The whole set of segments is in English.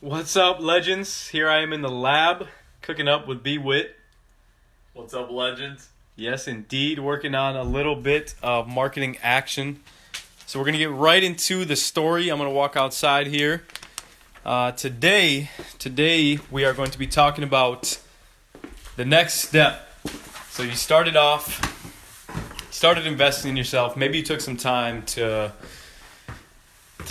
What's up, legends? Here I am in the lab, cooking up with B Wit. What's up, legends? Yes, indeed, working on a little bit of marketing action. So we're gonna get right into the story. I'm gonna walk outside here. Today we are going to be talking about the next step. So you started investing in yourself. Maybe you took some time to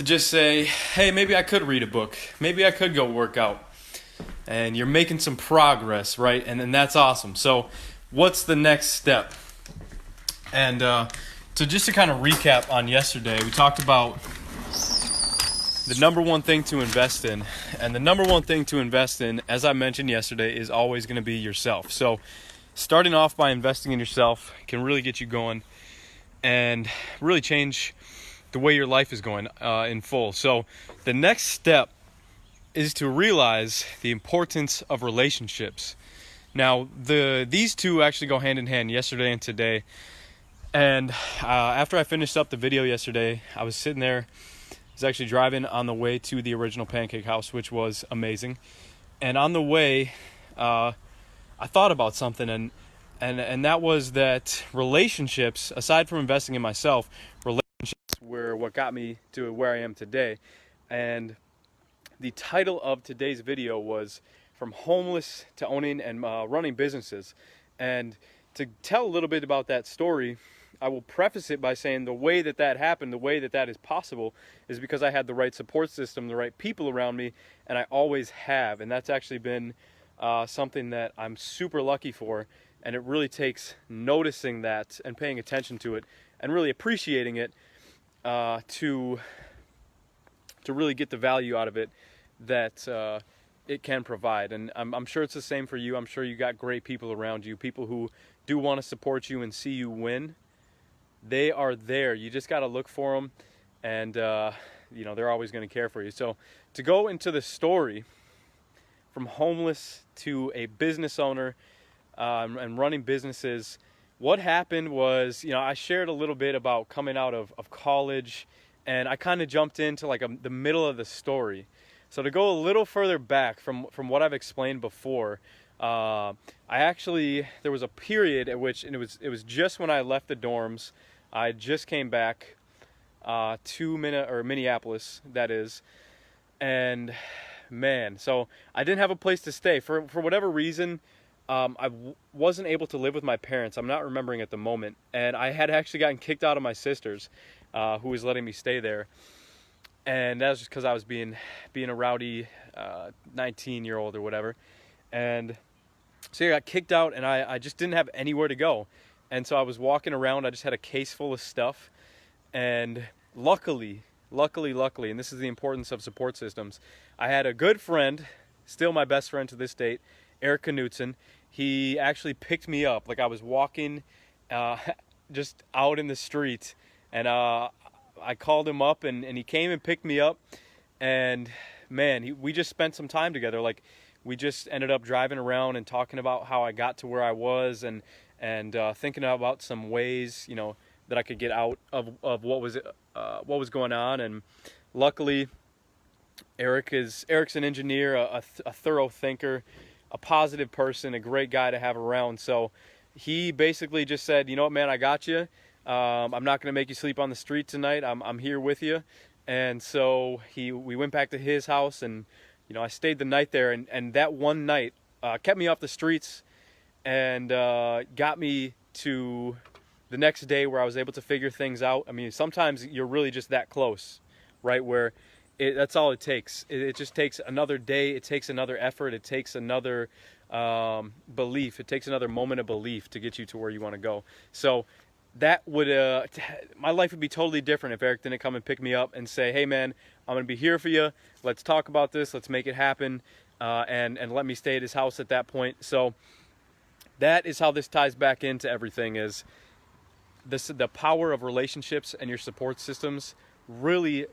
just say, hey, maybe I could read a book. Maybe I could go work out. And you're making some progress, right? And that's awesome. So what's the next step? And so just to kind of recap on yesterday, we talked about the number one thing to invest in. And the number one thing to invest in, as I mentioned yesterday, is always going to be yourself. So starting off by investing in yourself can really get you going and really change the way your life is going in full. So the next step is to realize the importance of relationships. Now, these two actually go hand in hand, yesterday and today. And after I finished up the video yesterday, I was sitting there. I was actually driving on the way to the original Pancake House, which was amazing. And on the way, I thought about something, and that was that relationships, aside from investing in myself, relationships were what got me to where I am today. And the title of today's video was From Homeless to Owning and Running Businesses. And to tell a little bit about that story, I will preface it by saying the way that happened, the way that is possible, is because I had the right support system, the right people around me, and I always have. And that's actually been something that I'm super lucky for. And it really takes noticing that and paying attention to it and really appreciating it to really get the value out of it that it can provide. And I'm sure it's the same for you. I'm sure you got great people around you, people who do want to support you and see you win. They are there. You just got to look for them, and they're always going to care for you. So to go into the story, from homeless to a business owner and running businesses, what happened was, I shared a little bit about coming out of college, and I kind of jumped into the middle of the story. So to go a little further back from what I've explained before, there was a period at which, and it was just when I left the dorms. I just came back to Minneapolis, that is, and man, so I didn't have a place to stay for whatever reason. I wasn't able to live with my parents. I'm not remembering at the moment. And I had actually gotten kicked out of my sister's, who was letting me stay there. And that was just because I was being a rowdy 19-year-old or whatever. And so I got kicked out, and I just didn't have anywhere to go. And so I was walking around. I just had a case full of stuff. And luckily, and this is the importance of support systems, I had a good friend, still my best friend to this date, Eric Knutson. He actually picked me up. I was walking just out in the street, and I called him up, and he came and picked me up. And man, we just spent some time together. We just ended up driving around and talking about how I got to where I was, and thinking about some ways, that I could get out of what was going on. And luckily, Eric's an engineer, a thorough thinker, a positive person, a great guy to have around. So he basically just said, you know what, man, I got you. I'm not going to make you sleep on the street tonight. I'm here with you. And so we went back to his house, and I stayed the night there. And that one night kept me off the streets and got me to the next day where I was able to figure things out. I mean, sometimes you're really just that close, right? Where that's all it takes. It just takes another day. It takes another effort. It takes another belief. It takes another moment of belief to get you to where you want to go. So that would my life would be totally different if Eric didn't come and pick me up and say, hey man, I'm going to be here for you. Let's talk about this. Let's make it happen. And let me stay at his house at that point. So that is how this ties back into everything, is the power of relationships and your support systems really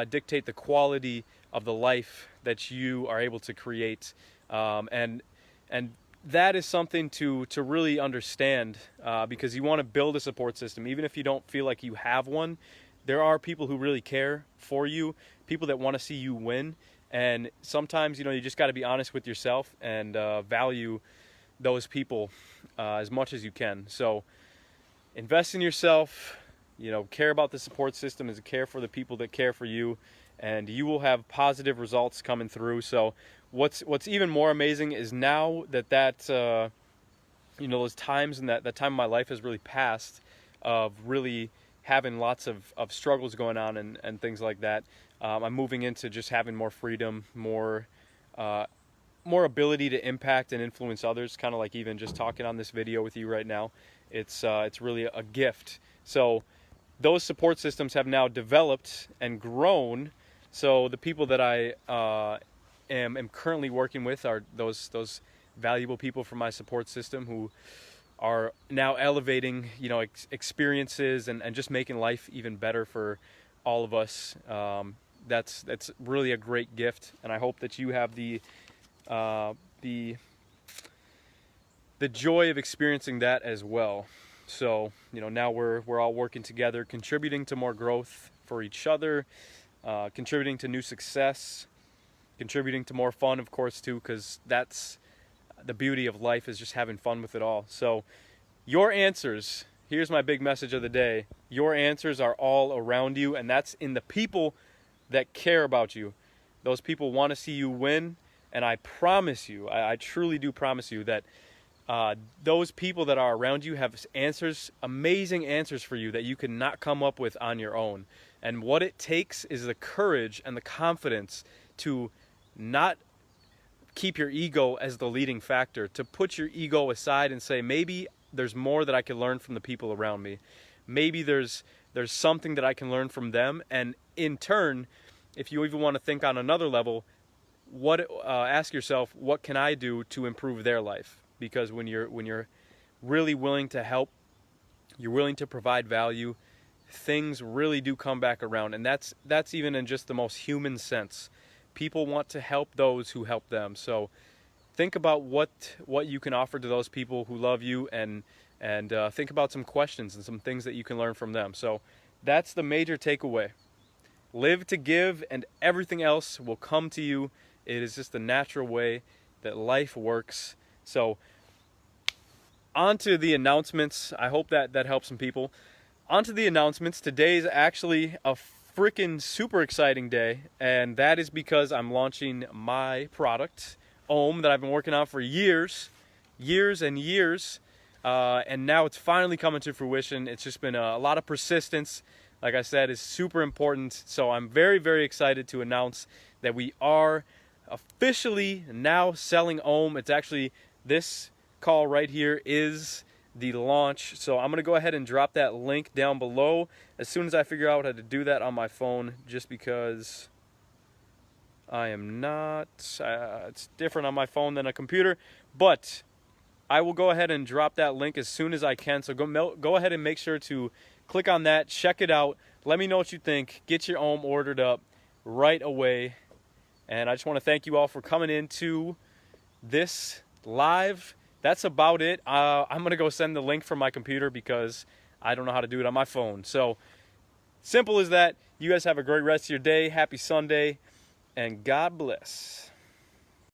dictate the quality of the life that you are able to create, and that is something to really understand, because you want to build a support system. Even if you don't feel like you have one, there are people who really care for you, people that want to see you win, And sometimes, you just got to be honest with yourself and value those people as much as you can. So invest in yourself, care about the support system, is care for the people that care for you, and you will have positive results coming through. So what's even more amazing is now that those times and that time of my life has really passed of really having lots of struggles going on and things like that. I'm moving into just having more freedom, more ability to impact and influence others, kind of like even just talking on this video with you right now. It's really a gift. So those support systems have now developed and grown. So the people that I am currently working with are those valuable people from my support system who are now elevating, experiences and just making life even better for all of us. That's really a great gift, and I hope that you have the joy of experiencing that as well. So now we're all working together, contributing to more growth for each other, contributing to new success, contributing to more fun, of course, too, because that's the beauty of life, is just having fun with it all. So your answers, here's my big message of the day. Your answers are all around you, and that's in the people that care about you. Those people want to see you win, and I promise you, I truly do promise you that those people that are around you have answers, amazing answers for you that you could not come up with on your own. And what it takes is the courage and the confidence to not keep your ego as the leading factor, to put your ego aside and say, maybe there's more that I can learn from the people around me. Maybe there's something that I can learn from them. And in turn, if you even want to think on another level, ask yourself, what can I do to improve their life? Because when you're really willing to help, you're willing to provide value, things really do come back around. And that's even in just the most human sense. People want to help those who help them. So think about what you can offer to those people who love you, and think about some questions and some things that you can learn from them. So that's the major takeaway. Live to give, and everything else will come to you. It is just the natural way that life works. So on to the announcements. I hope that helps some people. On to the announcements. Today's actually a freaking super exciting day, and that is because I'm launching my product, Ohm, that I've been working on for years and years, and now it's finally coming to fruition. It's just been a lot of persistence. Like I said, is super important. So I'm very, very excited to announce that we are officially now selling Ohm. It's actually, this call right here is the launch. So I'm going to go ahead and drop that link down below as soon as I figure out how to do that on my phone, just because I am not, it's different on my phone than a computer, but I will go ahead and drop that link as soon as I can. So go ahead and make sure to click on that, check it out, let me know what you think, get your Ohm ordered up right away. And I just want to thank you all for coming into this live. That's about it. I'm going to go send the link from my computer because I don't know how to do it on my phone. So simple as that. You guys have a great rest of your day. Happy Sunday, and God bless.